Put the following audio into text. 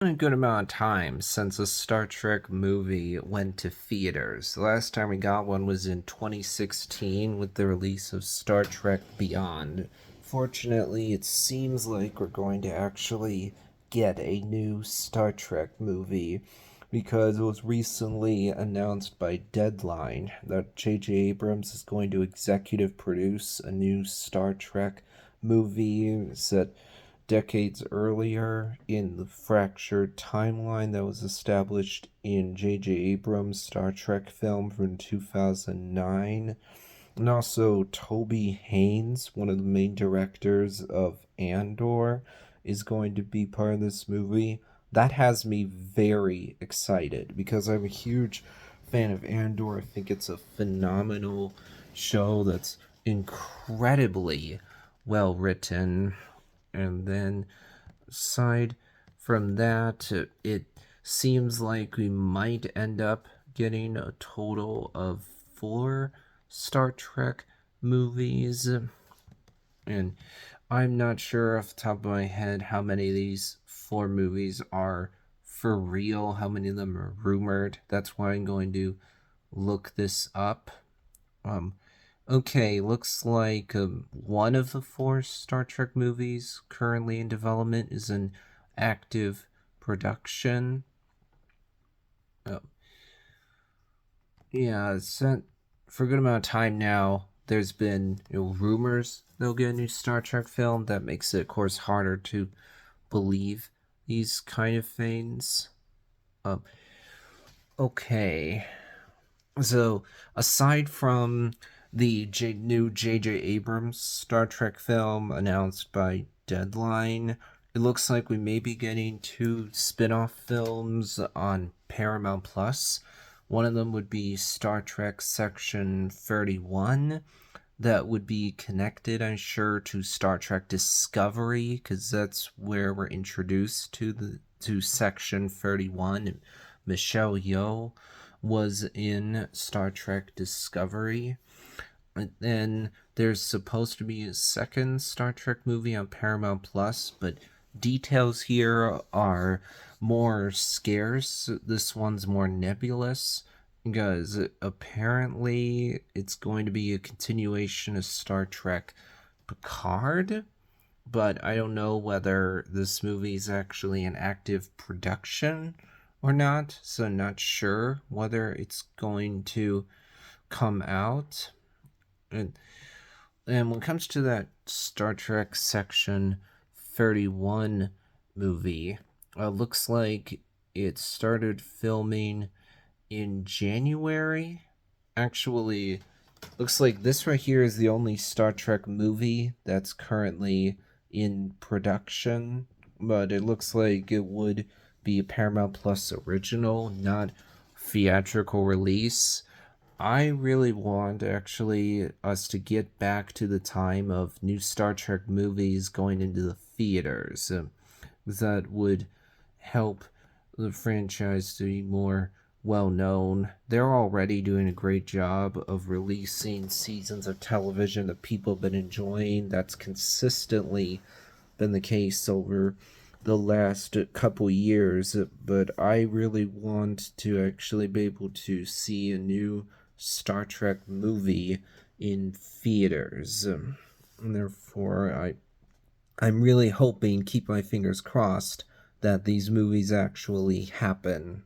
A good amount of time since a Star Trek movie went to theaters. The last time we got one was in 2016 with the release of Star Trek Beyond. Fortunately, it seems like we're going to actually get a new Star Trek movie because it was recently announced by Deadline that J.J. Abrams is going to executive produce a new Star Trek movie set decades earlier in the fractured timeline that was established in J.J. Abrams' Star Trek film from 2009. And also, Toby Haynes, one of the main directors of Andor, is going to be part of this movie. That has me very excited because I'm a huge fan of Andor. I think it's a phenomenal show that's incredibly well written. And then, aside from that, it seems like we might end up getting a total of four Star Trek movies. And I'm not sure off the top of my head how many of these four movies are for real, how many of them are rumored. That's why I'm going to look this up. Um, Okay, looks like one of the four Star Trek movies currently in development is in active production. Oh, yeah, for a good amount of time now. There's been rumors they'll get a new Star Trek film. That makes it, of course, harder to believe these kind of things. Um, okay, so aside from the new J.J. Abrams Star Trek film announced by Deadline, it looks like we may be getting two spin off films on Paramount Plus. One of them would be Star Trek Section 31. That would be connected, I'm sure, to Star Trek Discovery, because that's where we're introduced to Section 31. Michelle Yeoh was in Star Trek Discovery. And then there's supposed to be a second Star Trek movie on Paramount Plus, but details here are more scarce. This one's more nebulous because apparently it's going to be a continuation of Star Trek Picard, but I don't know whether this movie is actually an active production or not, so not sure whether it's going to come out. And, and when it comes to that Star Trek Section 31 movie, looks like it started filming in January. Actually, looks like this right here is the only Star Trek movie that's currently in production, but it looks like it would be a Paramount Plus original, not theatrical release. I really want actually us to get back to the time of new Star Trek movies going into the theaters. That would help the franchise to be more well known. They're already doing a great job of releasing seasons of television that people have been enjoying. That's consistently been the case over the last couple years, but I really want to actually be able to see a new Star Trek movie in theaters. And therefore, I'm really hoping, keep my fingers crossed, that these movies actually happen.